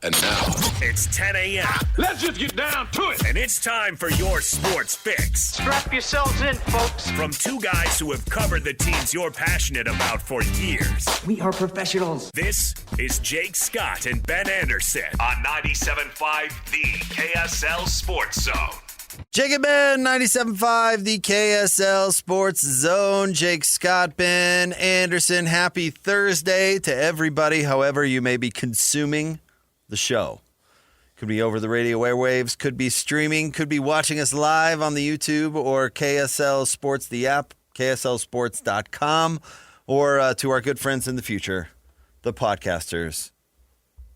And now, it's 10 a.m. Let's just get down to it. And it's time for your sports fix. Strap yourselves in, folks. From two guys who have covered the teams you're passionate about for years. We are professionals. This is Jake Scott and Ben Anderson on 97.5 The KSL Sports Zone. Jake and Ben, 97.5, the KSL Sports Zone. Jake Scott, Ben Anderson. Happy Thursday to everybody, however you may be consuming the show. Could be over the radio airwaves, could be streaming, could be watching us live on the YouTube or KSL Sports, the app, kslsports.com, or to our good friends in the future, the podcasters.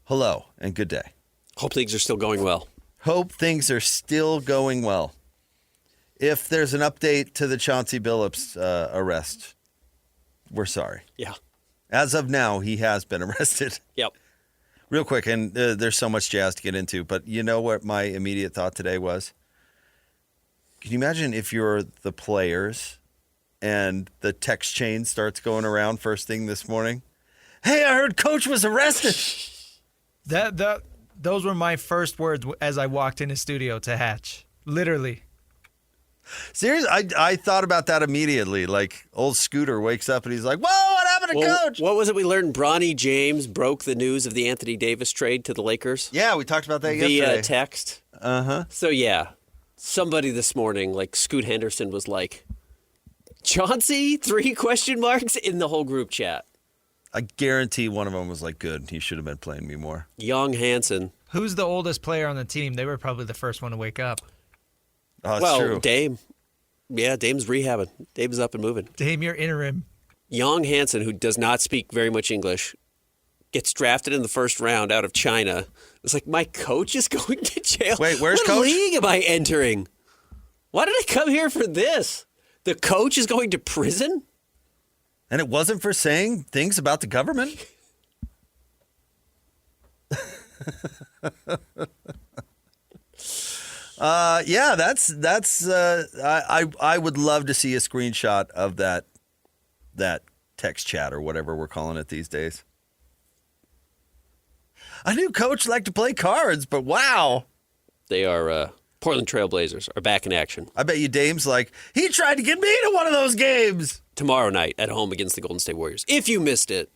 Hello and good day. Hope things are still going well. Hope things are still going well. If there's an update to the Chauncey Billups arrest, we're sorry. Yeah. As of now, he has been arrested. Yep. Real quick, and there's so much jazz to get into, but you know what my immediate thought today was? Can you imagine if you're the players and the text chain starts going around first thing this morning? Hey, I heard Coach was arrested. Those were my first words as I walked in the studio to Hatch. Literally. Seriously, I thought about that immediately. Like, old Scooter wakes up and he's like, whoa, what happened to Coach? What was it we learned? Bronny James broke the news of the Anthony Davis trade to the Lakers? Yeah, we talked about that yesterday. Via text. Uh-huh. So, yeah, somebody this morning, like Scoot Henderson, was like, Chauncey, 3 question marks in the whole group chat. I guarantee one of them was like, good, he should have been playing me more. Young Hansen. Who's the oldest player on the team? They were probably the first one to wake up. Oh, that's true. Dame. Yeah, Dame's rehabbing. Dame's up and moving. Dame, you're interim. Young Hansen, who does not speak very much English, gets drafted in the first round out of China. It's like, my coach is going to jail. Wait, where's What Coach? league am I entering? Why did I come here for this? The coach is going to prison? And it wasn't for saying things about the government? Yeah, that's. I would love to see a screenshot of that text chat or whatever we're calling it these days. I knew Coach liked to play cards, but wow. They are Portland Trailblazers are back in action. I bet you Dame's like, he tried to get me to one of those games. Tomorrow night at home against the Golden State Warriors. If you missed it,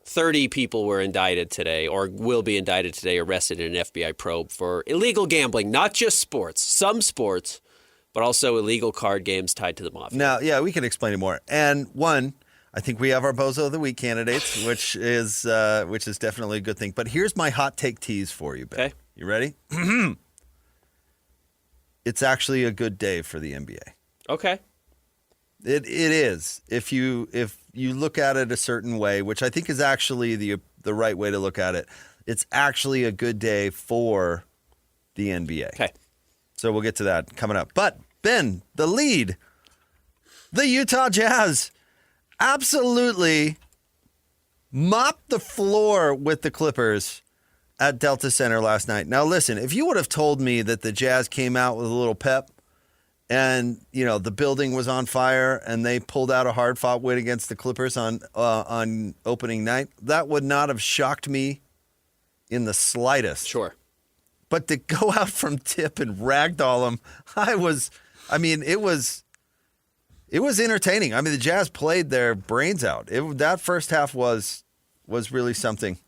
30 people were indicted today or will be indicted today, arrested in an FBI probe for illegal gambling, not just sports, some sports, but also illegal card games tied to the mafia. Now, yeah, we can explain it more. And one, I think we have our Bozo of the Week candidates, which is definitely a good thing. But here's my hot take tease for you, Ben. Okay. You ready? It's actually a good day for the NBA. Okay. It is. If you look at it a certain way, which I think is actually the right way to look at it, it's actually a good day for the NBA. Okay. So we'll get to that coming up. But Ben, the lead, the Utah Jazz, absolutely mopped the floor with the Clippers at Delta Center last night. Now listen, if you would have told me that the Jazz came out with a little pep and, you know, the building was on fire and they pulled out a hard-fought win against the Clippers on opening night, that would not have shocked me in the slightest. Sure. But to go out from tip and ragdoll them, it was entertaining. I mean, the Jazz played their brains out. That first half was really something.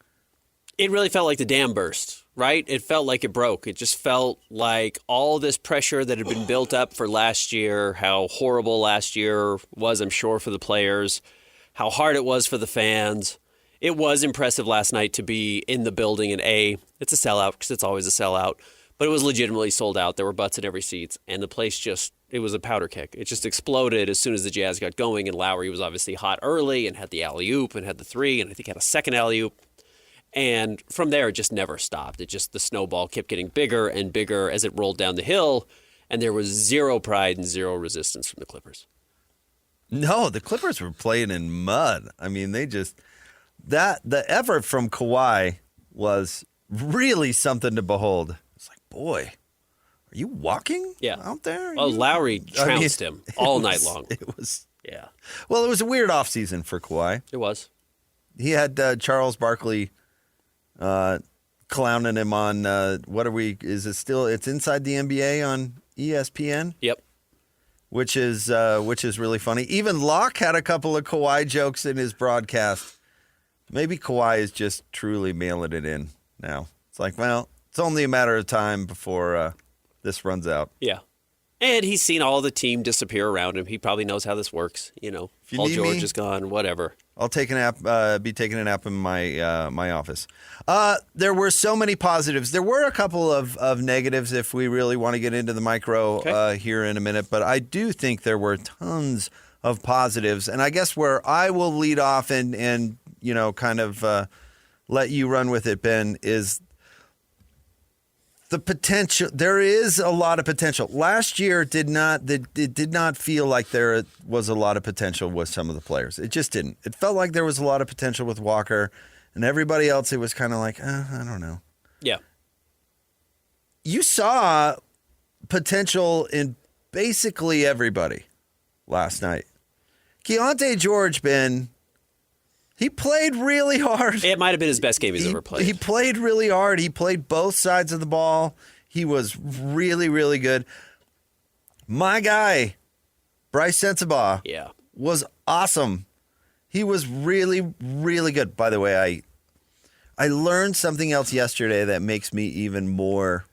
It really felt like the dam burst, right? It felt like it broke. It just felt like all this pressure that had been built up for last year, how horrible last year was, I'm sure, for the players, how hard it was for the fans. It was impressive last night to be in the building, and it's a sellout because it's always a sellout, but it was legitimately sold out. There were butts in every seat, and the place it was a powder keg. It just exploded as soon as the Jazz got going, and Lowry was obviously hot early and had the alley-oop and had the three, and I think had a second alley-oop. And from there, it just never stopped. The snowball kept getting bigger and bigger as it rolled down the hill, and there was zero pride and zero resistance from the Clippers. No, the Clippers were playing in mud. I mean, the effort from Kawhi was really something to behold. It's like, boy, are you walking out there? Well, Lowry trounced him all night long. It was. Yeah. Well, it was a weird offseason for Kawhi. It was. He had Charles Barkley clowning him on is it still? It's Inside the NBA on ESPN. Yep. Which is really funny. Even Locke had a couple of Kawhi jokes in his broadcast. Maybe Kawhi is just truly mailing it in now. It's like, well, it's only a matter of time before this runs out. Yeah. And he's seen all the team disappear around him. He probably knows how this works. Paul George is gone, whatever. I'll take a nap. Be taking a nap in my office. There were so many positives. There were a couple of negatives if we really want to get into the micro here in a minute. But I do think there were tons of positives. And I guess where I will lead off and kind of let you run with it, Ben, is the potential. There is a lot of potential. Last year it did not feel like there was a lot of potential with some of the players. It just didn't. It felt like there was a lot of potential with Walker, and everybody else it was kind of like, I don't know. Yeah. You saw potential in basically everybody last night. Keontae George, Ben, he played really hard. It might have been his best game he's ever played. He played really hard. He played both sides of the ball. He was really, really good. My guy, Bryce Sensabaugh, was awesome. He was really, really good. By the way, I learned something else yesterday that makes me even more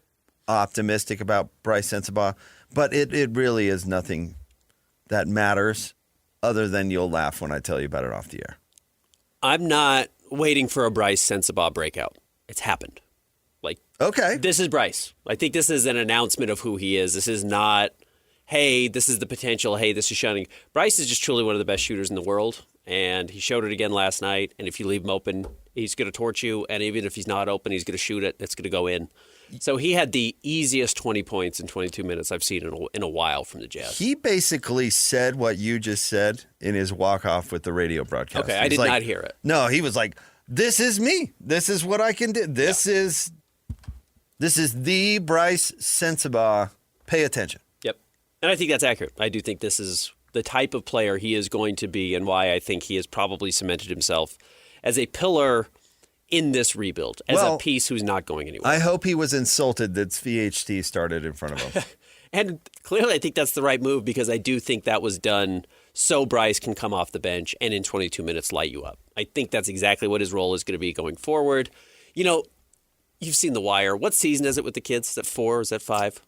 optimistic about Bryce Sensabaugh, but it really is nothing that matters other than you'll laugh when I tell you about it off the air. I'm not waiting for a Bryce Sensabaugh breakout. It's happened. Okay. This is Bryce. I think this is an announcement of who he is. This is not, hey, this is the potential. Hey, this is shining. Bryce is just truly one of the best shooters in the world, and he showed it again last night. And if you leave him open, he's going to torch you. And even if he's not open, he's going to shoot it. It's going to go in. So he had the easiest 20 points in 22 minutes I've seen in a while from the Jazz. He basically said what you just said in his walk-off with the radio broadcast. Okay, I did not hear it. No, he was like, this is me. This is what I can do. This is the Bryce Sensabaugh. Pay attention. Yep. And I think that's accurate. I do think this is the type of player he is going to be and why I think he has probably cemented himself as a pillar in this rebuild, as a piece who's not going anywhere. I hope he was insulted that VHT started in front of him. And clearly I think that's the right move because I do think that was done so Bryce can come off the bench and in 22 minutes light you up. I think that's exactly what his role is going to be going forward. You've seen The Wire. What season is it with the kids? Is that 4 or is that 5?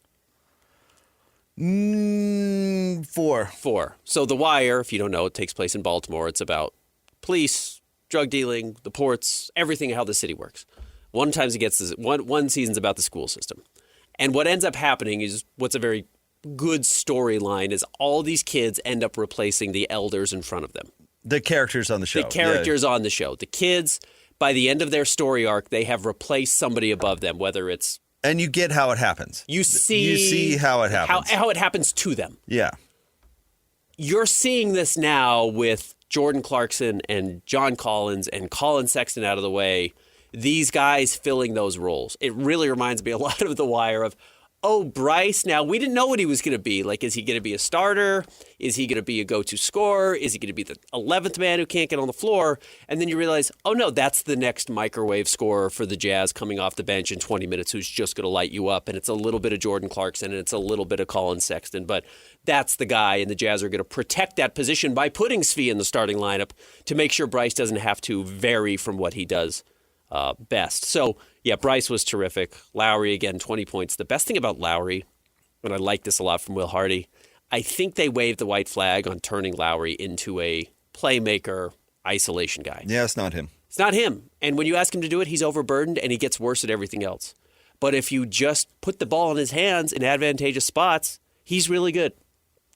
4. 4. So The Wire, if you don't know, it takes place in Baltimore. It's about police, drug dealing, the ports, everything, how the city works. One season's about the school system. And what ends up happening is what's a very good storyline is all these kids end up replacing the elders in front of them. The characters on the show. The characters on the show. The kids, by the end of their story arc, they have replaced somebody above them, whether it's... And you get how it happens. You see how it happens. How it happens to them. Yeah. You're seeing this now with Jordan Clarkson and John Collins and Colin Sexton out of the way, these guys filling those roles. It really reminds me a lot of The Wire of, Bryce, now we didn't know what he was going to be. Like, is he going to be a starter? Is he going to be a go-to scorer? Is he going to be the 11th man who can't get on the floor? And then you realize, no, that's the next microwave scorer for the Jazz coming off the bench in 20 minutes who's just going to light you up. And it's a little bit of Jordan Clarkson and it's a little bit of Colin Sexton. But that's the guy, and the Jazz are going to protect that position by putting Svi in the starting lineup to make sure Bryce doesn't have to vary from what he does best. So, yeah, Bryce was terrific. Lowry, again, 20 points. The best thing about Lowry, and I like this a lot from Will Hardy, I think they waved the white flag on turning Lowry into a playmaker, isolation guy. Yeah, it's not him. It's not him. And when you ask him to do it, he's overburdened and he gets worse at everything else. But if you just put the ball in his hands in advantageous spots, he's really good.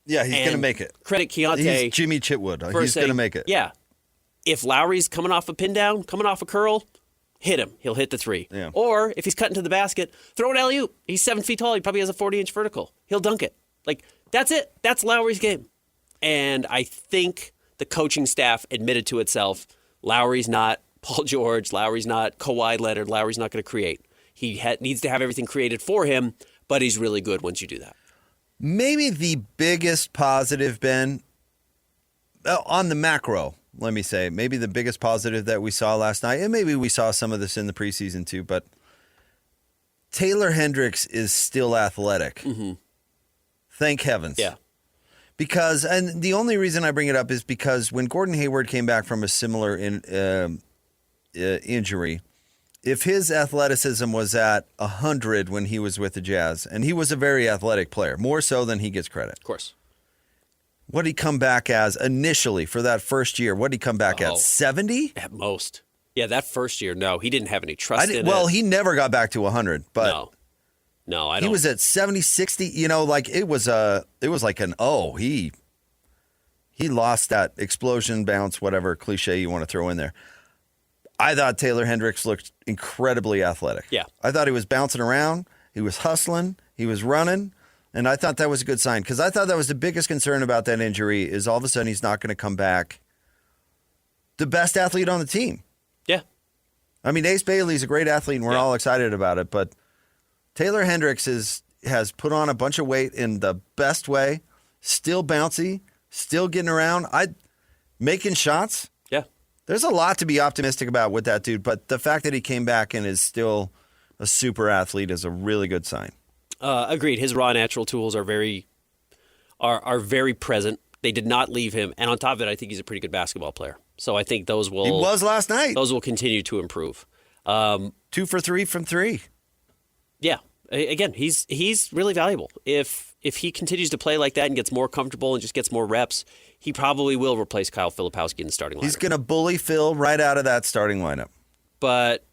Yeah, he's going to make it. Credit Keontae. He's Jimmy Chitwood. He's going to make it. Yeah. If Lowry's coming off a pin down, coming off a curl, hit him. He'll hit the 3. Yeah. Or if he's cutting to the basket, throw an alley-oop. He's 7 feet tall. He probably has a 40-inch vertical. He'll dunk it. That's it. That's Lowry's game. And I think the coaching staff admitted to itself, Lowry's not Paul George. Lowry's not Kawhi Leonard. Lowry's not going to create. He needs to have everything created for him, but he's really good once you do that. Maybe the biggest positive, Ben, on the macro, let me say, maybe the biggest positive that we saw last night, and maybe we saw some of this in the preseason too, but Taylor Hendricks is still athletic. Mm-hmm. Thank heavens. Yeah. Because, and the only reason I bring it up is because when Gordon Hayward came back from a similar injury, if his athleticism was at 100 when he was with the Jazz, and he was a very athletic player, more so than he gets credit. Of course. What did he come back as initially for that first year? What did he come back at, 70? At most. Yeah, that first year, no, he didn't have any trust in it. Well, he never got back to 100, but no, I don't. He was at 70, 60. Like it was like he lost that explosion bounce, whatever cliche you want to throw in there. I thought Taylor Hendricks looked incredibly athletic. Yeah, I thought he was bouncing around, he was hustling, he was running, and I thought that was a good sign because I thought that was the biggest concern about that injury is all of a sudden he's not going to come back the best athlete on the team. Yeah, I mean Ace Bailey's a great athlete and we're all excited about it, but Taylor Hendricks has put on a bunch of weight in the best way, still bouncy, still getting around, making shots. Yeah. There's a lot to be optimistic about with that dude, but the fact that he came back and is still a super athlete is a really good sign. Agreed. His raw natural tools are very present. They did not leave him, and on top of it, I think he's a pretty good basketball player. So I think those will. He was last night. Those will continue to improve. 2 for 3 from 3. Yeah. Again, he's really valuable. If he continues to play like that and gets more comfortable and just gets more reps, he probably will replace Kyle Filipowski in the starting lineup. He's going to bully Phil right out of that starting lineup. But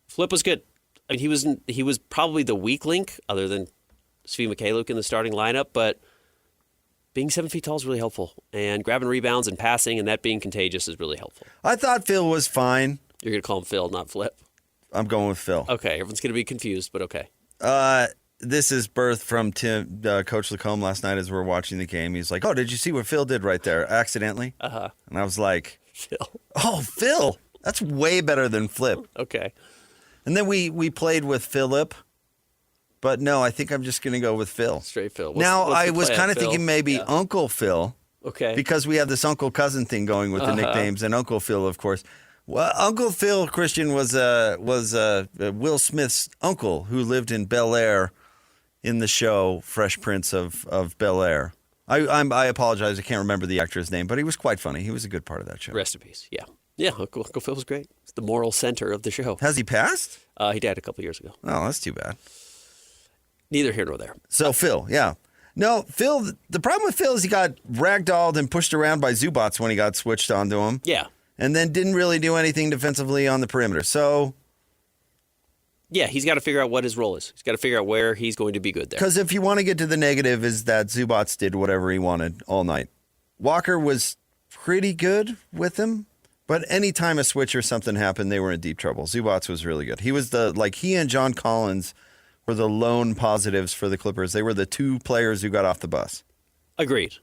Flip was good. I mean, he was probably the weak link other than Svi Mikhailiuk in the starting lineup, but being 7 feet tall is really helpful. And grabbing rebounds and passing and that being contagious is really helpful. I thought Phil was fine. You're going to call him Phil, not Flip. I'm going with Phil. Okay, everyone's going to be confused, but okay. This is birth from Coach Lacombe last night as we're watching the game. He's like, "Oh, did you see what Phil did right there accidentally?" Uh-huh. And I was like, Phil. "Oh, Phil, that's way better than Flip." Okay. And then we played with Philip, but no, I think I'm just going to go with Phil. Straight Phil. Now, I was kind of thinking maybe Uncle Phil. Okay. Because we have this uncle-cousin thing going with the nicknames, and Uncle Phil, of course. Well, Uncle Phil, Christian, was Will Smith's uncle who lived in Bel Air in the show Fresh Prince of Bel Air. I apologize, I can't remember the actor's name, but he was quite funny. He was a good part of that show. Rest in peace. Yeah. Yeah, Uncle Phil was great. It's the moral center of the show. Has he passed? He died a couple years ago. Oh, that's too bad. Neither here nor there. So, Phil, yeah. No, Phil, the problem with Phil is he got ragdolled and pushed around by Zubats when he got switched onto him. Yeah. And then didn't really do anything defensively on the perimeter. So, yeah, he's got to figure out what his role is. He's got to figure out where he's going to be good there. Because if you want to get to the negative is that Zubats did whatever he wanted all night. Walker was pretty good with him, but anytime a switch or something happened, they were in deep trouble. Zubats was really good. He was he and John Collins were the lone positives for the Clippers. They were the two players who got off the bus. Agreed.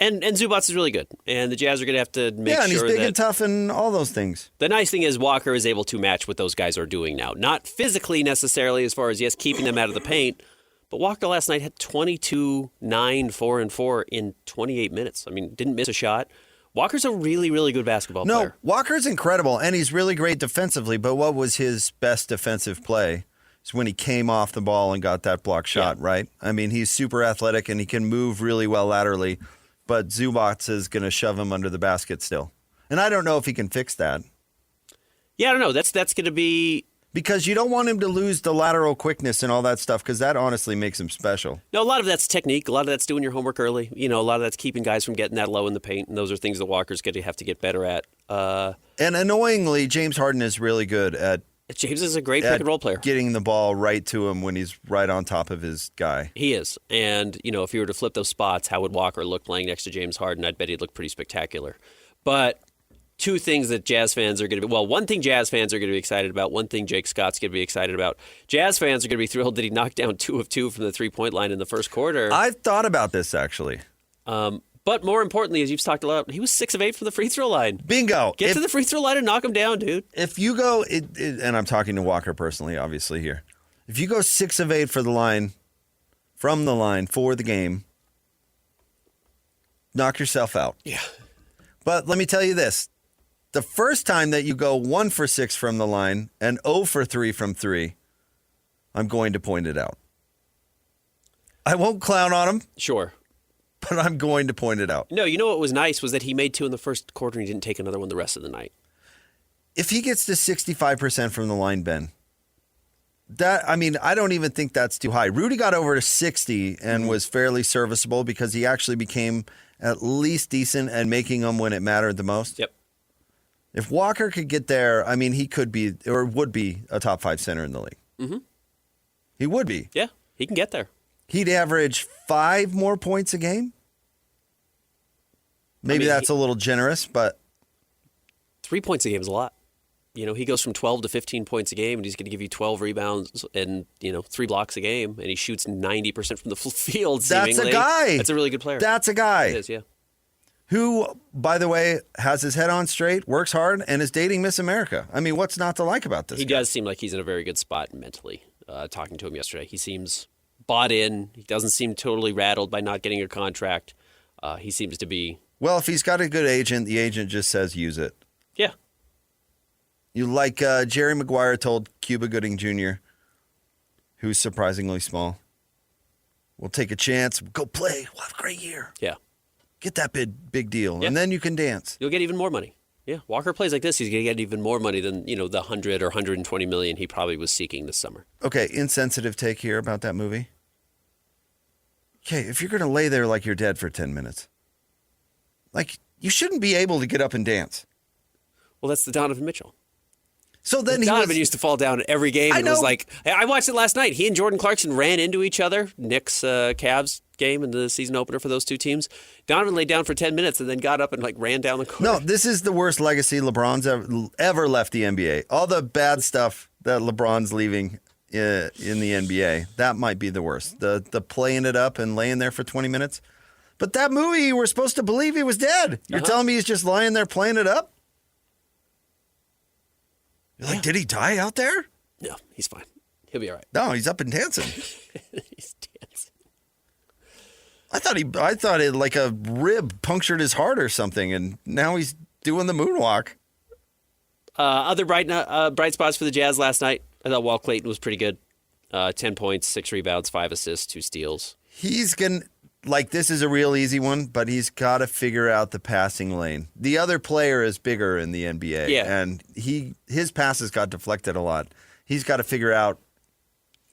And Zubats is really good, and the Jazz are going to have to make sure that... Yeah, and he's big and tough and all those things. The nice thing is Walker is able to match what those guys are doing now. Not physically necessarily as far as, yes, keeping them out of the paint, but Walker last night had 22, 9, 4, and 4 in 28 minutes. I mean, didn't miss a shot. Walker's a really, really good basketball player. No, Walker's incredible, and he's really great defensively, but what was his best defensive play? It's when he came off the ball and got that block shot, right? I mean, he's super athletic, and he can move really well laterally. But Zubats is going to shove him under the basket still. And I don't know if he can fix that. Yeah, I don't know. That's going to be... Because you don't want him to lose the lateral quickness and all that stuff, because that honestly makes him special. No, a lot of that's technique. A lot of that's doing your homework early. You know, a lot of that's keeping guys from getting that low in the paint, and those are things that Walker's going to have to get better at. And annoyingly, James Harden is really good at... James is a great pick-and-roll player. Getting the ball right to him when he's right on top of his guy. He is. And, you know, if you were to flip those spots, how would Walker look playing next to James Harden? I'd bet he'd look pretty spectacular. But two things that Jazz fans are going to be... Well, one thing Jazz fans are going to be excited about, one thing Jake Scott's going to be excited about. Jazz fans are going to be thrilled that he knocked down 2 of 2 from the three-point line in the first quarter. I've thought about this, actually. But more importantly, as you've talked a lot, he was 6 of 8 from the free throw line. Bingo. Get to the free throw line and knock him down, dude. If you go, and I'm talking to Walker personally, obviously here. If you go 6 of 8 from the line for the game, knock yourself out. Yeah. But let me tell you this. The first time that you go 1 for 6 from the line and 0 for 3 from 3, I'm going to point it out. I won't clown on him, Sure. but I'm going to point it out. No, you know what was nice was that he made 2 in the first quarter and he didn't take another one the rest of the night. If he gets to 65% from the line, Ben, I don't even think that's too high. Rudy got over to 60 and was fairly serviceable because he actually became at least decent and making them when it mattered the most. Yep. If Walker could get there, he could be or would be a top 5 center in the league. Mm-hmm. He would be. Yeah, he can get there. He'd average 5 more points a game. Maybe that's a little generous, but 3 points a game is a lot. He goes from 12 to 15 points a game, and he's going to give you 12 rebounds and 3 blocks a game, and he shoots 90% from the field. That's seemingly. a guy. That's a really good player. That's a guy. It is, yeah. Who, by the way, has his head on straight, works hard, and is dating Miss America. What's not to like about this? He does seem like he's in a very good spot mentally. Talking to him yesterday, he seems bought in. He doesn't seem totally rattled by not getting a contract. He seems to be. Well, if he's got a good agent, the agent just says use it. Yeah. You like Jerry Maguire told Cuba Gooding Jr., who's surprisingly small, we'll take a chance, go play, we'll have a great year. Yeah. Get that big deal, Yeah. and then you can dance. You'll get even more money. Yeah. Walker plays like this, he's going to get even more money than, the 100 or 120 million he probably was seeking this summer. Okay, insensitive take here about that movie. Okay, if you're going to lay there like you're dead for 10 minutes, you shouldn't be able to get up and dance. Well, that's the Donovan Mitchell. So then Donovan used to fall down at every game and I was know. like, I watched it last night. He and Jordan Clarkson ran into each other. Knicks Cavs game in the season opener for those two teams. Donovan laid down for 10 minutes and then got up and ran down the court. No, this is the worst legacy LeBron's ever left the NBA. All the bad stuff that LeBron's leaving in the NBA, that might be the worst. The playing it up and laying there for 20 minutes. But that movie, you were supposed to believe he was dead. You're telling me he's just lying there playing it up? You're like, did he die out there? No, he's fine. He'll be all right. No, he's up and dancing. He's dancing. I thought it like a rib punctured his heart or something, and now he's doing the moonwalk. Other bright spots for the Jazz last night. I thought Walt Clayton was pretty good. 10 points, 6 rebounds, 5 assists, 2 steals. He's going to, this is a real easy one, but he's got to figure out the passing lane. The other player is bigger in the NBA, and his passes got deflected a lot. He's got to figure out.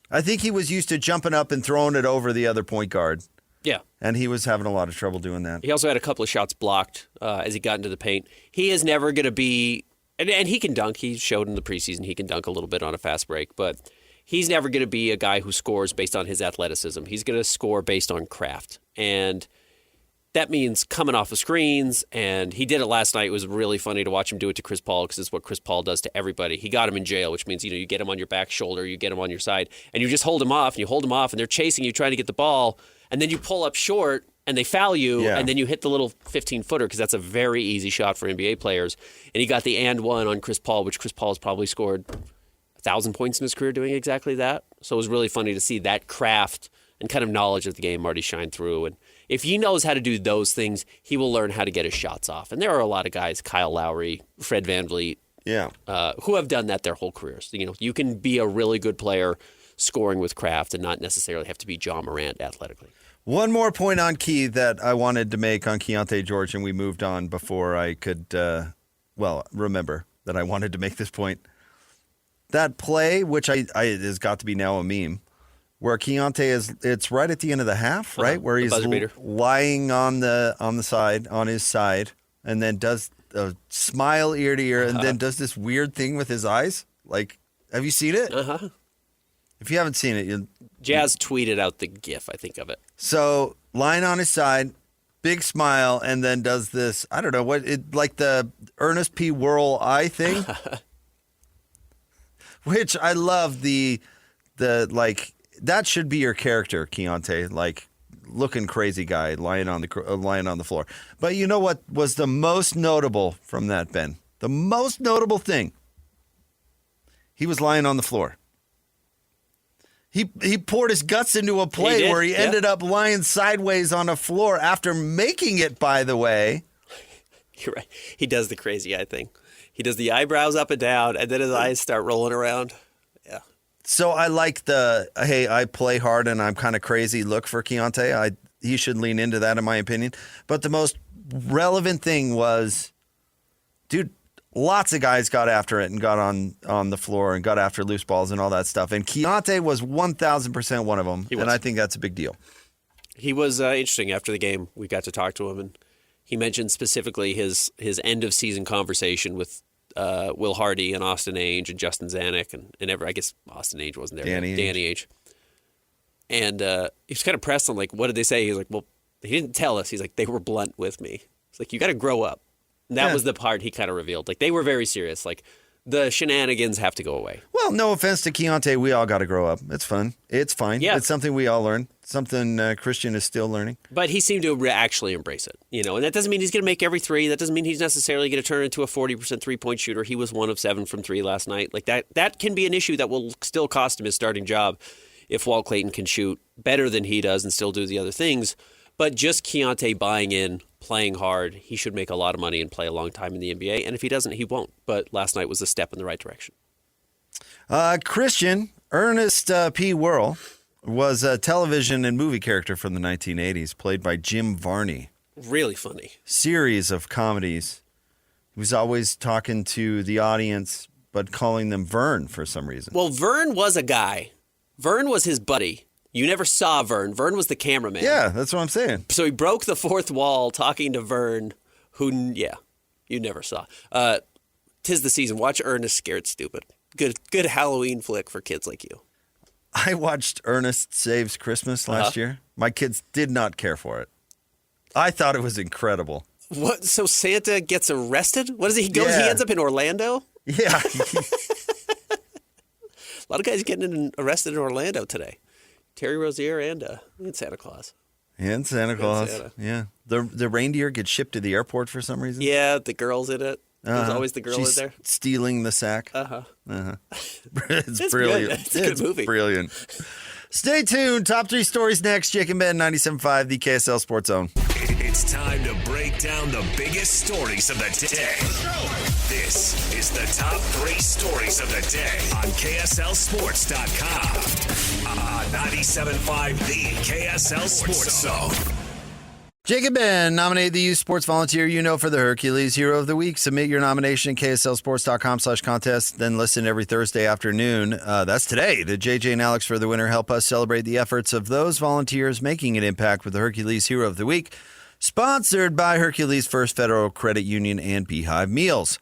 I think he was used to jumping up and throwing it over the other point guard. Yeah. And he was having a lot of trouble doing that. He also had a couple of shots blocked as he got into the paint. He is never going to be, and he can dunk. He showed in the preseason he can dunk a little bit on a fast break, but he's never going to be a guy who scores based on his athleticism. He's going to score based on craft. And that means coming off of screens, and he did it last night. It was really funny to watch him do it to Chris Paul because it's what Chris Paul does to everybody. He got him in jail, which means, you get him on your back shoulder, you get him on your side, and you just hold him off, and they're chasing you, trying to get the ball, and then you pull up short, and they foul you, and then you hit the little 15-footer because that's a very easy shot for NBA players. And he got the and one on Chris Paul, which Chris Paul has probably scored 1,000 points in his career doing exactly that. So it was really funny to see that craft and kind of knowledge of the game already shine through. And if he knows how to do those things, he will learn how to get his shots off. And there are a lot of guys, Kyle Lowry, Fred VanVleet, who have done that their whole careers. You can be a really good player scoring with craft and not necessarily have to be John Morant athletically. One more point on Key that I wanted to make on Keontae George, and we moved on before I could, remember that I wanted to make this point. That play, which has got to be now a meme, where Keontae it's right at the end of the half, right? Where he's lying on his side, and then does a smile ear to ear, and then does this weird thing with his eyes. Have you seen it? Uh-huh. If you haven't seen it, Jazz tweeted out the GIF, I think, of it. So lying on his side, big smile, and then does this, I don't know, like the Ernest P. Worrell eye thing, which I love that should be your character, Keontae, looking crazy guy lying on the floor. But you know what was the most notable from that, Ben? The most notable thing. He was lying on the floor. He poured his guts into a play where he ended up lying sideways on a floor after making it, by the way. You're right. He does the crazy eye thing. He does the eyebrows up and down, and then his eyes start rolling around. Yeah. So I like the, hey, I play hard and I'm kind of crazy look for Keontae. He should lean into that, in my opinion. But the most relevant thing was, dude, lots of guys got after it and got on the floor and got after loose balls and all that stuff. And Keontae was 1,000% one of them. And I think that's a big deal. He was interesting after the game. We got to talk to him, and he mentioned specifically his end-of-season conversson with Will Hardy and Austin Ainge and Justin Zanuck and I guess Austin Ainge wasn't there. Danny Ainge. And he was kind of pressed on, like, what did they say? He was like, well, he didn't tell us. He's like, they were blunt with me. It's like, you got to grow up. And that was the part he kind of revealed. Like, they were very serious. Like, the shenanigans have to go away. Well, no offense to Keontae. We all got to grow up. It's fun. It's fine. Yeah. It's something we all learn. Something Christian is still learning. But he seemed to actually embrace it. And that doesn't mean he's going to make every three. That doesn't mean he's necessarily going to turn into a 40% three-point shooter. He was 1 of 7 from 3 last night. Like, that can be an issue that will still cost him his starting job if Walt Clayton can shoot better than he does and still do the other things. But just Keontae buying in, playing hard, he should make a lot of money and play a long time in the NBA. And if he doesn't, he won't. But last night was a step in the right direction. Christian, Ernest P. Worrell, was a television and movie character from the 1980s, played by Jim Varney. Really funny. Series of comedies. He was always talking to the audience, but calling them Vern for some reason. Well, Vern was a guy. Vern was his buddy. You never saw Vern. Vern was the cameraman. Yeah, that's what I'm saying. So he broke the fourth wall talking to Vern, who, you never saw. 'Tis the season. Watch Ernest Scared Stupid. Good Halloween flick for kids like you. I watched Ernest Saves Christmas last year. My kids did not care for it. I thought it was incredible. What? So Santa gets arrested? What does he go? Yeah. He ends up in Orlando? Yeah. A lot of guys getting arrested in Orlando today. Terry Rozier and Santa Claus. And Santa Claus. And yeah. The reindeer gets shipped to the airport for some reason. Yeah, the girl's in it. There's always the girl in there. Stealing the sack. It's brilliant. Good. It's a good movie. Brilliant. Stay tuned. Top 3 stories next. Jake and Ben, 97.5, the KSL Sports Zone. It's time to break down the biggest stories of the day. This is the top 3 stories of the day on KSLSports.com. 97.5, the KSL Sports Zone. Jake and Ben nominated the youth sports volunteer for the Hercules Hero of the Week. Submit your nomination at KSLSports.com/contest. Then listen every Thursday afternoon. That's today. To JJ and Alex for the winner. Help us celebrate the efforts of those volunteers making an impact with the Hercules Hero of the Week. Sponsored by Hercules First Federal Credit Union and Beehive Meals.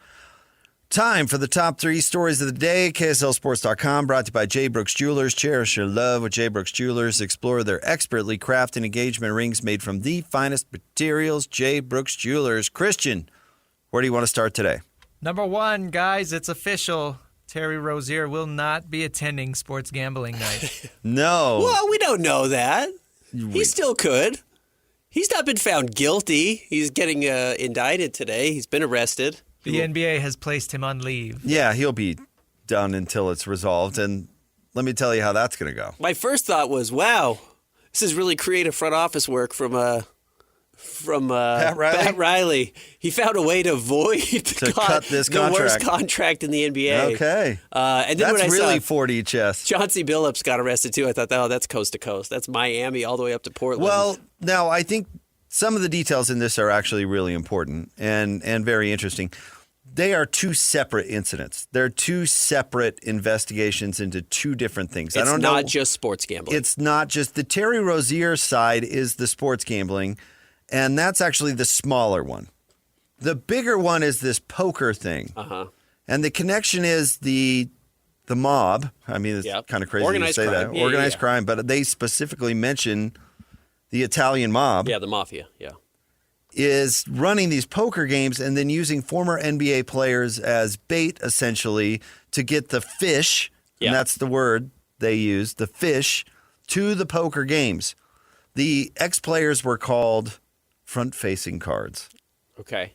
Time for the top 3 stories of the day. KSLSports.com, brought to you by J. Brooks Jewelers. Cherish your love with J. Brooks Jewelers. Explore their expertly crafted engagement rings made from the finest materials. J. Brooks Jewelers. Christian, where do you want to start today? Number 1, guys, it's official. Terry Rozier will not be attending sports gambling night. No. Well, we don't know that. He still could. He's not been found guilty. He's getting indicted today. He's been arrested. The NBA has placed him on leave. Yeah, he'll be done until it's resolved. And let me tell you how that's going to go. My first thought was, wow, this is really creative front office work from Pat Riley. He found a way to avoid cut this contract. The worst contract in the NBA. Okay. And then that's when I really saw 4D chess. Chauncey Billups got arrested too, I thought, oh, that's coast to coast. That's Miami all the way up to Portland. Well, now I think some of the details in this are actually really important and very interesting. They are 2 separate incidents. They're 2 separate investigations into 2 different things. It's not just sports gambling. It's not just the Terry Rozier side is the sports gambling, and that's actually the smaller one. The bigger one is this poker thing. And the connection is the mob. I mean, it's kind of crazy Organized to say crime. that. Organized crime, but they specifically mention the Italian mob. Yeah, the mafia, is running these poker games and then using former NBA players as bait, essentially, to get the fish, and that's the word they use, the fish, to the poker games. The ex-players were called front-facing cards. Okay.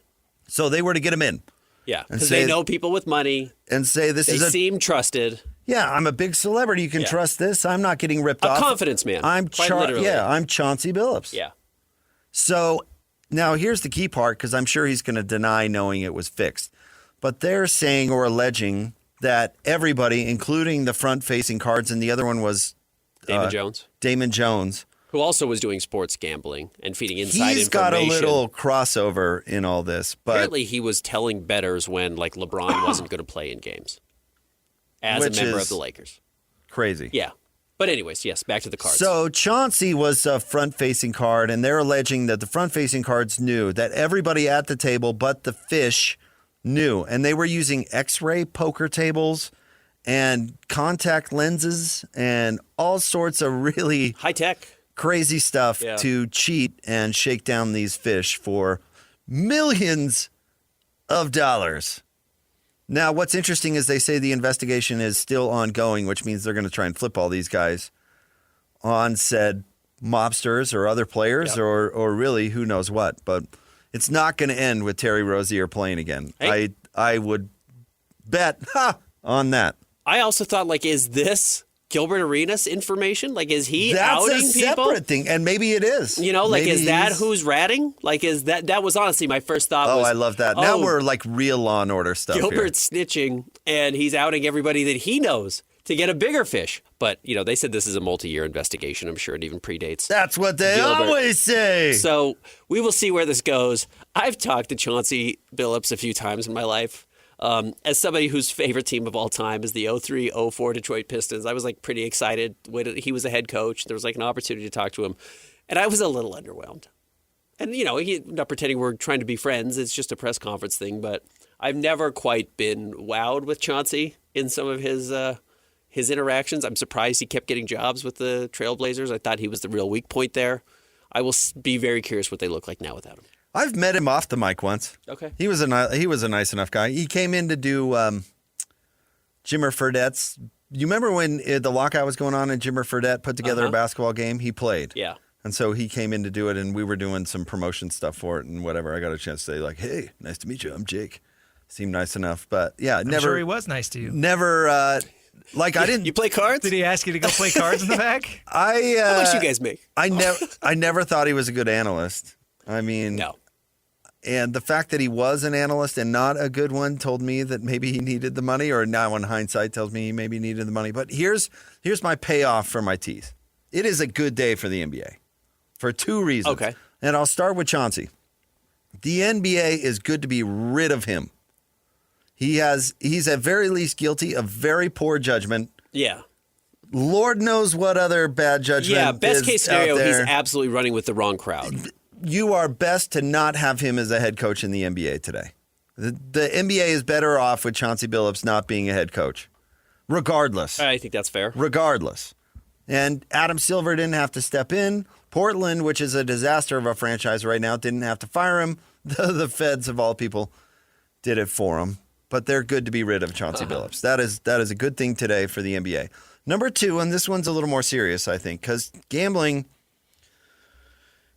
So they were to get them in. Yeah, because they know people with money. And say they seem trusted. Yeah, I'm a big celebrity. You can trust this. I'm not getting ripped off. A confidence man. I'm Chauncey Billups. Yeah. So now here's the key part, because I'm sure he's going to deny knowing it was fixed. But they're saying or alleging that everybody, including the front-facing cards, and the other one was Damon Jones. Who also was doing sports gambling and feeding inside information. He's got a little crossover in all this. But apparently he was telling bettors when like LeBron wasn't going to play in games as a member of the Lakers. Crazy. Yeah. But anyways, yes, back to the cards. So Chauncey was a front-facing card, and they're alleging that the front-facing cards knew that everybody at the table but the fish knew. And they were using X-ray poker tables and contact lenses and all sorts of really high-tech crazy stuff to cheat and shake down these fish for millions of dollars. Now, what's interesting is they say the investigation is still ongoing, which means they're going to try and flip all these guys on said mobsters or other players or really who knows what. But it's not going to end with Terry Rozier playing again. Hey. I would bet on that. I also thought, like, is this Gilbert Arenas information? Like, is he outing That's a people? separate thing, and maybe it is. You know, like, Maybe is that he's- who's ratting? Like, is that was honestly my first thought. Oh, was, I love that. Now we're like real Law and Order stuff. Gilbert's snitching, and he's outing everybody that he knows to get a bigger fish. But, you know, they said this is a multi-year investigation. I'm sure it even predates. That's what they Gilbert. always say. So we will see where this goes. I've talked to Chauncey Billups a few times in my life. As somebody whose favorite team of all time is the 03-04 Detroit Pistons, I was like pretty excited when he was a head coach. There was like an opportunity to talk to him, and I was a little underwhelmed. And you know, not pretending we're trying to be friends. It's just a press conference thing. But I've never quite been wowed with Chauncey in some of his interactions. I'm surprised he kept getting jobs with the Trailblazers. I thought he was the real weak point there. I will be very curious what they look like now without him. I've met him off the mic once. Okay. He was a nice enough guy. He came in to do Jimmer Fredette's. You remember when the lockout was going on and Jimmer Fredette put together a basketball game? He played. Yeah. And so he came in to do it, and we were doing some promotion stuff for it and whatever. I got a chance to say, like, hey, nice to meet you. I'm Jake. Seemed nice enough. But, yeah, I'm sure he was nice to you. Never, I didn't. You play cards? Did he ask you to go play cards in the back? How much you guys make? I never thought he was a good analyst. I mean. No. And the fact that he was an analyst and not a good one told me that maybe he needed the money, or now in hindsight tells me he maybe needed the money. But here's my payoff for my teeth. It is a good day for the NBA for two reasons. Okay. And I'll start with Chauncey. The NBA is good to be rid of him. He's at very least guilty of very poor judgment. Yeah. Lord knows what other bad judgment. Yeah, best is case scenario, out there. he's absolutely running with the wrong crowd. You are best to not have him as a head coach in the NBA today. The NBA is better off with Chauncey Billups not being a head coach, regardless. I think that's fair. Regardless. And Adam Silver didn't have to step in. Portland, which is a disaster of a franchise right now, didn't have to fire him. The feds, of all people, did it for him. But they're good to be rid of Chauncey Billups. That is a good thing today for the NBA. Number two, and this one's a little more serious, I think, because gambling,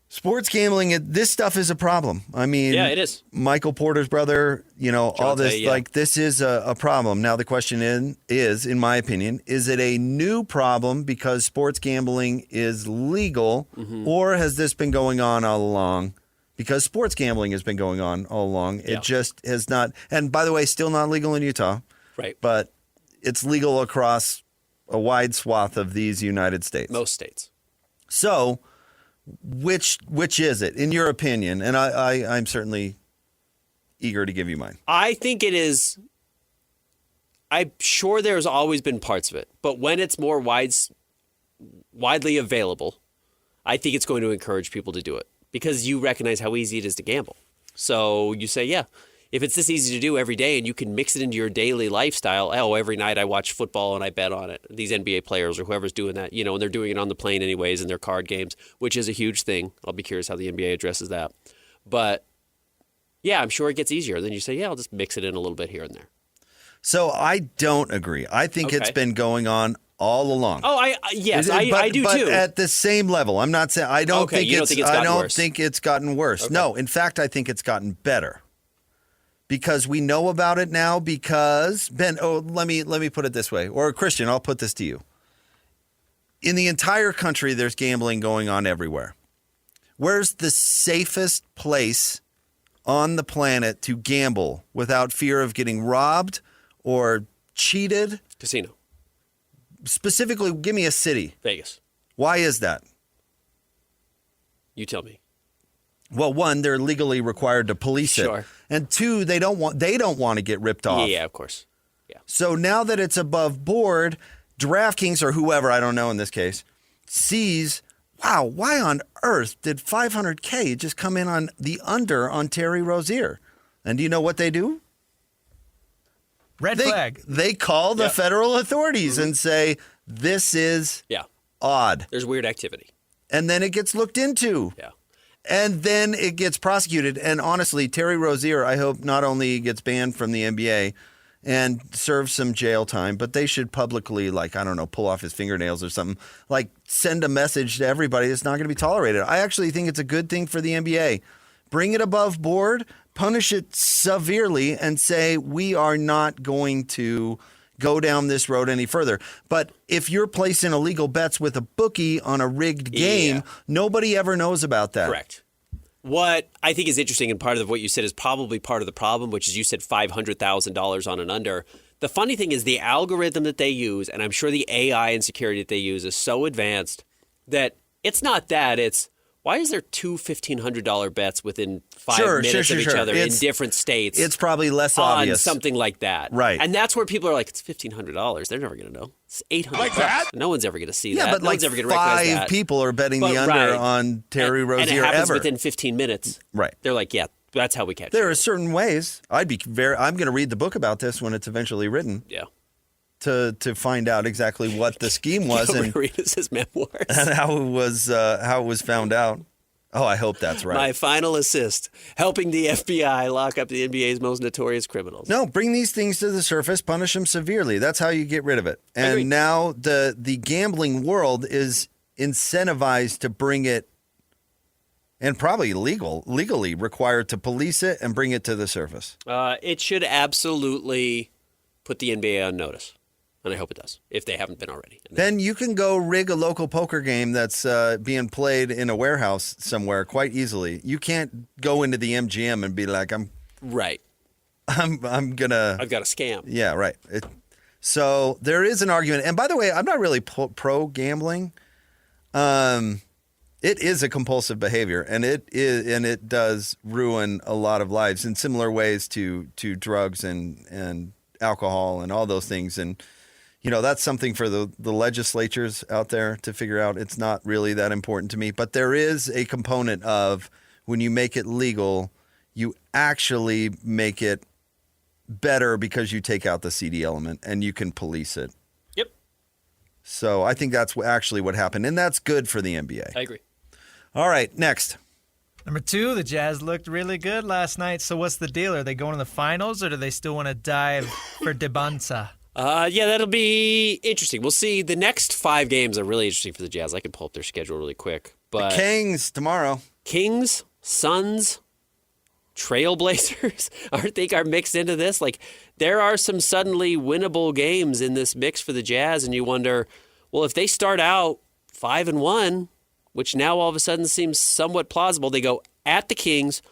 sports gambling, this stuff is a problem. I mean, Yeah, it is. Michael Porter's brother, all this, yeah. like, this is a problem. Now, the question is, in my opinion, is it a new problem because sports gambling is legal, or has this been going on all along? Because sports gambling has been going on all along. Yeah. It just has not. And by the way, still not legal in Utah. Right. But it's legal across a wide swath of these United States. Most states. So, which is it, in your opinion? And I'm certainly eager to give you mine. I think it is. I'm sure there's always been parts of it, but when it's more widely available, I think it's going to encourage people to do it because you recognize how easy it is to gamble. So you say, yeah, if it's this easy to do every day and you can mix it into your daily lifestyle, every night I watch football and I bet on it. These NBA players or whoever's doing that, and they're doing it on the plane anyways in their card games, which is a huge thing. I'll be curious how the NBA addresses that. But yeah, I'm sure it gets easier. Then you say, yeah, I'll just mix it in a little bit here and there. So I don't agree. I think it's been going on all along. Oh, I do but too. At the same level. I'm not saying I don't think you don't think it's gotten worse. think it's gotten worse. Okay. No, in fact, I think it's gotten better. Because we know about it now because Ben, let me put it this way. Or Christian, I'll put this to you. In the entire country there's gambling going on everywhere. Where's the safest place on the planet to gamble without fear of getting robbed or cheated? Casino. Specifically, give me a city. Vegas. Why is that? You tell me. Well, one, they're legally required to police Sure. it, and two, they don't want to get ripped off. Yeah, of course. Yeah. So now that it's above board, DraftKings or whoever, I don't know in this case, sees, wow, why on earth did $500K just come in on the under on Terry Rozier? And do you know what they do? Red flag. They call the federal authorities and say, this is odd. There's weird activity. And then it gets looked into. Yeah. And then it gets prosecuted. And honestly, Terry Rozier, I hope not only gets banned from the NBA and serves some jail time, but they should publicly, pull off his fingernails or something, send a message to everybody it's not going to be tolerated. I actually think it's a good thing for the NBA. Bring it above board, punish it severely, and say we are not going to go down this road any further. But if you're placing illegal bets with a bookie on a rigged game, nobody ever knows about that. Correct. What I think is interesting, and part of what you said is probably part of the problem, which is you said $500,000 on an under. The funny thing is the algorithm that they use, and I'm sure the AI and security that they use is so advanced that it's not that. It's why is there two $1,500 bets within 5 minutes of each other in different states? It's probably less on obvious. Something like that. Right. And that's where people are like, it's $1,500. They're never going to know. It's $800. Like that? No one's ever going to see that. Yeah, but no one's ever going to recognize that. 5 people are betting the under on Terry Rozier and it happens ever. within 15 minutes. Right. They're like, yeah, that's how we catch There it. are certain ways. I'm going to read the book about this when it's eventually written. Yeah. To find out exactly what the scheme was and read his memoirs. and how it was found out. Oh, I hope that's right. My final assist, helping the FBI lock up the NBA's most notorious criminals. No, bring these things to the surface, punish them severely. That's how you get rid of it. And Agreed. now the gambling world is incentivized to bring it, and probably legally required to police it and bring it to the surface. It should absolutely put the NBA on notice. And I hope it does, if they haven't been already. Then you can go rig a local poker game that's being played in a warehouse somewhere quite easily. You can't go into the MGM and be like, Right. I'm gonna. I've got a scam. Yeah, right. So there is an argument, and by the way, I'm not really pro gambling. It is a compulsive behavior, and it does ruin a lot of lives in similar ways to drugs and alcohol and all those things. And that's something for the legislatures out there to figure out. It's not really that important to me, but there is a component of when you make it legal, you actually make it better because you take out the seedy element and you can police it. Yep. So I think that's actually what happened, and that's good for the NBA. I agree. All right, next. Number 2, the Jazz looked really good last night. So what's the deal? Are they going to the finals, or do they still want to dive for Debanza? Yeah, that'll be interesting. We'll see. The next 5 games are really interesting for the Jazz. I can pull up their schedule really quick. But Kings tomorrow. Kings, Suns, Trailblazers, are mixed into this. Like, there are some suddenly winnable games in this mix for the Jazz, and you wonder, well, if they start out 5-1, which now all of a sudden seems somewhat plausible, they go at the Kings,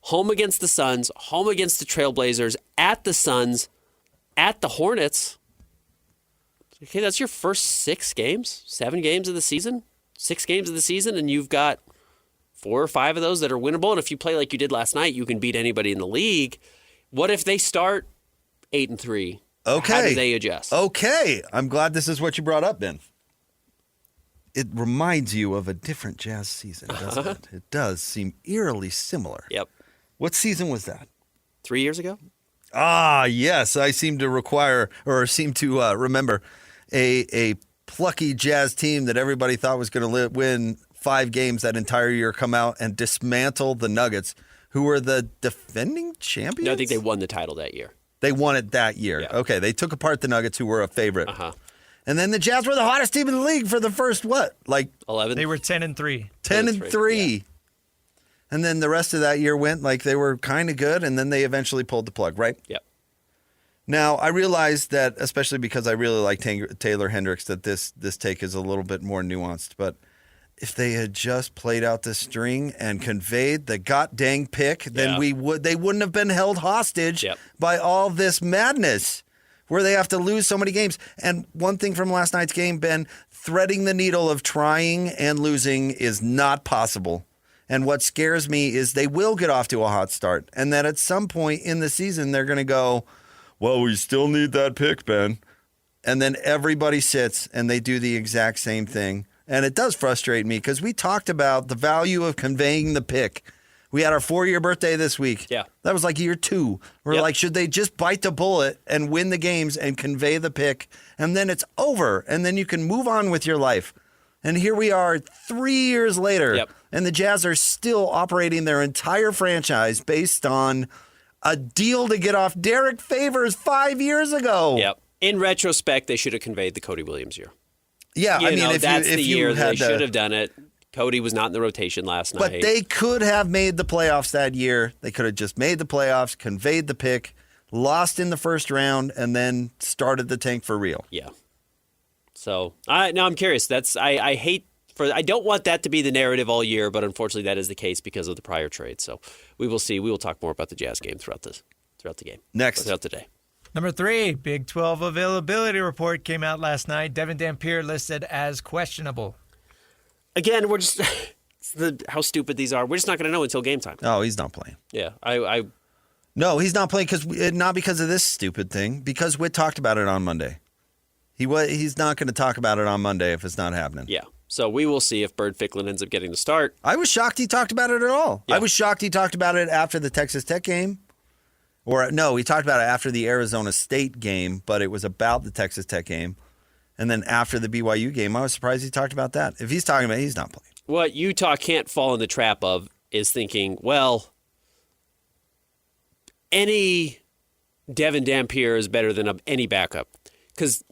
home against the Suns, home against the Trailblazers, at the Suns, at the Hornets. Okay, that's your first 6 games, 7 games of the season, 6 games of the season, and you've got 4 or 5 of those that are winnable. And if you play like you did last night, you can beat anybody in the league. What if they start 8-3? Okay. How do they adjust? Okay. I'm glad this is what you brought up, Ben. It reminds you of a different Jazz season, doesn't it? It does seem eerily similar. Yep. What season was that? 3 years ago? Ah, yes. I seem to remember a plucky Jazz team that everybody thought was going to win 5 games that entire year, come out and dismantle the Nuggets, who were the defending champions? No, I think they won the title that year. They won it that year. Yeah. Okay, they took apart the Nuggets, who were a favorite. Uh-huh. And then the Jazz were the hottest team in the league for the first, 11? They were 10-3. 10-3. Yeah. And then the rest of that year went like they were kind of good, and then they eventually pulled the plug, right? Yep. Now, I realize that, especially because I really like Taylor Hendricks, that this take is a little bit more nuanced. But if they had just played out the string and conveyed the god-dang pick, then they wouldn't have been held hostage by all this madness. where they have to lose so many games. And one thing from last night's game, Ben, threading the needle of trying and losing is not possible. And what scares me is they will get off to a hot start, and that at some point in the season they're going to go, well, we still need that pick, Ben. And then everybody sits and they do the exact same thing. And it does frustrate me because we talked about the value of conveying the pick. We had our 4-year birthday this week. Yeah. That was like year 2. We're like, should they just bite the bullet and win the games and convey the pick? And then it's over. And then you can move on with your life. And here we are 3 years later. Yep. And the Jazz are still operating their entire franchise based on a deal to get off Derek Favors 5 years ago. Yep. In retrospect, they should have conveyed the Cody Williams year. Yeah, I mean, if that's you, if the you year had they should have done it. Cody was not in the rotation last But night. they could have made the playoffs that year. They could have just made the playoffs, conveyed the pick, lost in the first round, and then started the tank for real. Yeah. So now I'm curious. I don't want that to be the narrative all year, but unfortunately that is the case because of the prior trade. So we will see. We will talk more about the Jazz game throughout the game. Next. Throughout the day. Number 3, Big 12 availability report came out last night. Devon Dampier listed as questionable. Again, we're just how stupid these are. We're just not going to know until game time. Oh, he's not playing. Yeah, No, he's not playing not because of this stupid thing. Because we talked about it on Monday. He's not going to talk about it on Monday if it's not happening. Yeah. So we will see if Bird Ficklin ends up getting the start. I was shocked he talked about it at all. Yeah. I was shocked he talked about it after the Texas Tech game. Or no, he talked about it after the Arizona State game, but it was about the Texas Tech game. And then after the BYU game, I was surprised he talked about that. If he's talking about it, he's not playing. What Utah can't fall in the trap of is thinking, well, any Devon Dampier is better than any backup. Because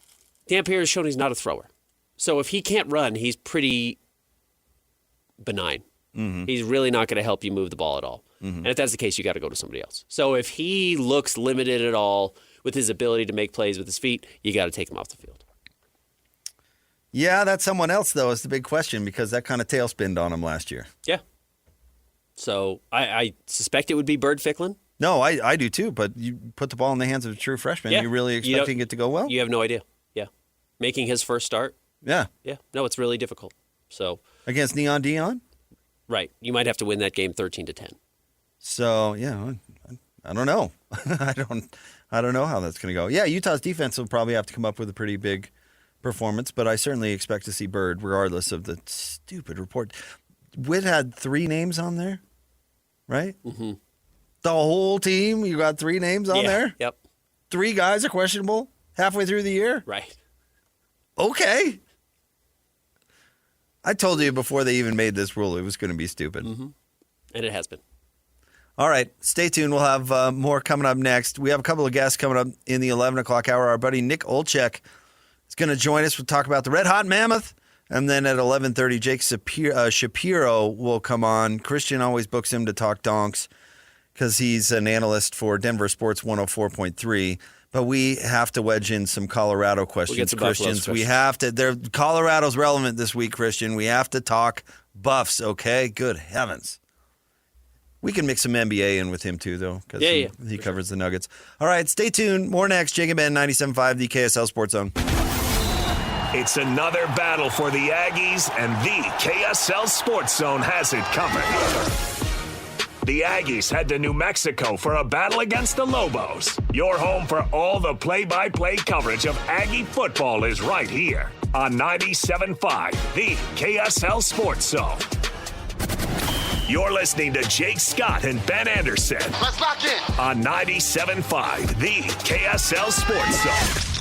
Dampier has shown he's not a thrower. So if he can't run, he's pretty benign. Mm-hmm. He's really not going to help you move the ball at all. Mm-hmm. And if that's the case, you got to go to somebody else. So if he looks limited at all with his ability to make plays with his feet, you got to take him off the field. Yeah, that's someone else, though, is the big question because that kind of tailspinned on him last year. Yeah. So I suspect it would be Bird Ficklin. No, I do too, but you put the ball in the hands of a true freshman. Yeah. You really expecting it to go well? You have no idea. Yeah. Making his first start. Yeah. Yeah. No, it's really difficult. So against Neon Dion? Right. You might have to win that game 13-10. So, yeah, I don't know. I don't know how that's going to go. Yeah, Utah's defense will probably have to come up with a pretty big performance, but I certainly expect to see Bird regardless of the stupid report. Witt had 3 names on there, right? Mm-hmm. The whole team, you got 3 names on there? Yep. 3 guys are questionable halfway through the year? Right. Okay. I told you before they even made this rule it was going to be stupid. Mm-hmm. And it has been. All right, stay tuned. We'll have more coming up next. We have a couple of guests coming up in the 11 o'clock hour. Our buddy Nick Olczyk is going to join us. We'll talk about the Red Hot Mammoth. And then at 11:30, Jake Shapiro will come on. Christian always books him to talk donks because he's an analyst for Denver Sports 104.3. But we have to wedge in some Colorado questions, Christians. We have to. Colorado's relevant this week, Christian. We have to talk Buffs, okay? Good heavens. We can mix some NBA in with him, too, though, because he covers the Nuggets. All right, stay tuned. More next. Jake and Ben, 97.5, the KSL Sports Zone. It's another battle for the Aggies, and the KSL Sports Zone has it covered. The Aggies head to New Mexico for a battle against the Lobos. Your home for all the play-by-play coverage of Aggie football is right here on 97.5, the KSL Sports Zone. You're listening to Jake Scott and Ben Anderson. Let's lock in. On 97.5, the KSL Sports Zone.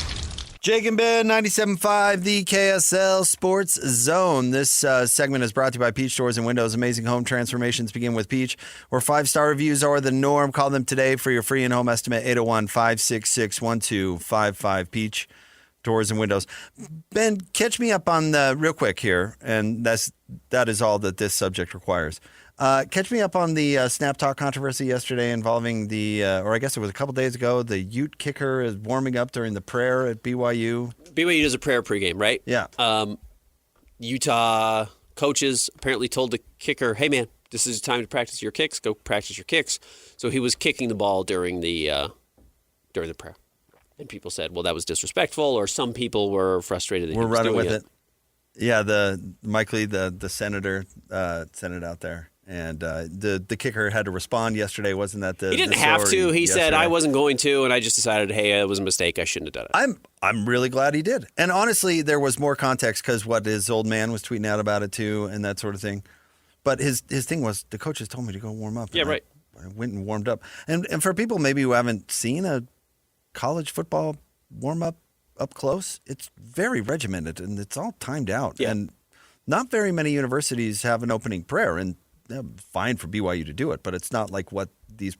Jake and Ben, 97.5, the KSL Sports Zone. This segment is brought to you by Peach Doors and Windows. Amazing home transformations begin with Peach, where 5-star reviews are the norm. Call them today for your free in-home estimate, 801-566-1255. Peach Doors and Windows. Ben, catch me up on real quick here, and that is all that this subject requires. Catch me up on the Snap Talk controversy yesterday involving or I guess it was a couple days ago, the Ute kicker is warming up during the prayer at BYU. BYU does a prayer pregame, right? Yeah. Utah coaches apparently told the kicker, hey, man, this is time to practice your kicks. Go practice your kicks. So he was kicking the ball during the prayer. And people said, well, that was disrespectful, or some people were frustrated that We're he was running doing with it. Yeah, the Mike Lee, the senator, sent it out there. And the kicker had to respond yesterday. Wasn't that the He didn't the have story to. He said, yesterday? I wasn't going to, and I just decided, hey, it was a mistake. I shouldn't have done it. I'm really glad he did. And honestly, there was more context because his old man was tweeting out about it too and that sort of thing. But his thing was, the coaches told me to go warm up. Yeah, right. I went and warmed up. And for people maybe who haven't seen a college football warm up close, it's very regimented and it's all timed out. Yeah. And not very many universities have an opening prayer, and fine for BYU to do it, but it's not like what these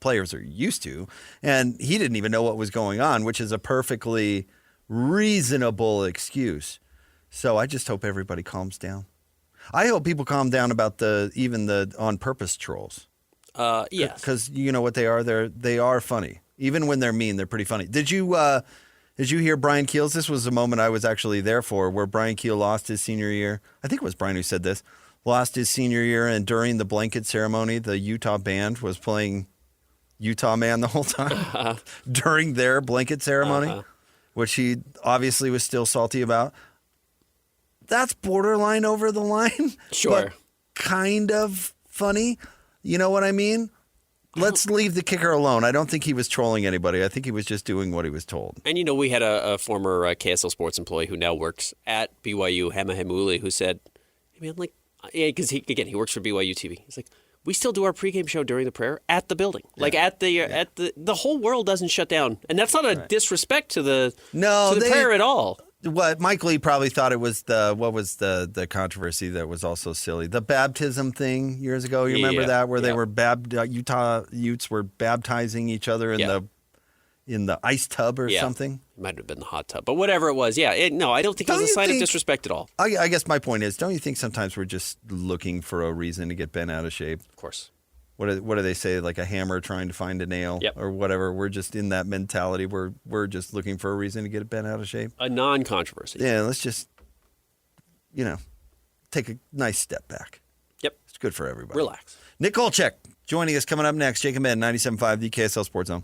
players are used to. And he didn't even know what was going on, which is a perfectly reasonable excuse. So I just hope everybody calms down. I hope people calm down about even the on purpose trolls. Yes. Because you know what they are? They are funny. Even when they're mean, they're pretty funny. Did you hear Brian Keel's? This was a moment I was actually there for, where Brian Keel lost his senior year. I think it was Brian who said this. Lost his senior year, and during the blanket ceremony, the Utah band was playing Utah Man the whole time during their blanket ceremony, which he obviously was still salty about. That's borderline over the line. Sure. But kind of funny. You know what I mean? Let's leave the kicker alone. I don't think he was trolling anybody. I think he was just doing what he was told. And, we had a former KSL Sports employee who now works at BYU, Hema Hemuli, who said, hey, man, because he works for BYU TV. He's like, we still do our pregame show during the prayer at the building. At the whole world doesn't shut down. And that's not a disrespect to the prayer at all. What Mike Lee probably thought it was the controversy that was also silly. The baptism thing years ago. You remember that, where they were Utah Utes were baptizing each other in the ice tub or something. It might have been the hot tub, but whatever it was. Yeah, I don't think it was a sign of disrespect at all. I guess my point is, don't you think sometimes we're just looking for a reason to get bent out of shape? Of course. What do they say? Like a hammer trying to find a nail or whatever. We're just in that mentality. We're just looking for a reason to get it bent out of shape. A non-controversy. Yeah, let's just, take a nice step back. Yep. It's good for everybody. Relax. Nick Kolchek joining us coming up next. Jake and Ben, 97.5, the KSL Sports Zone.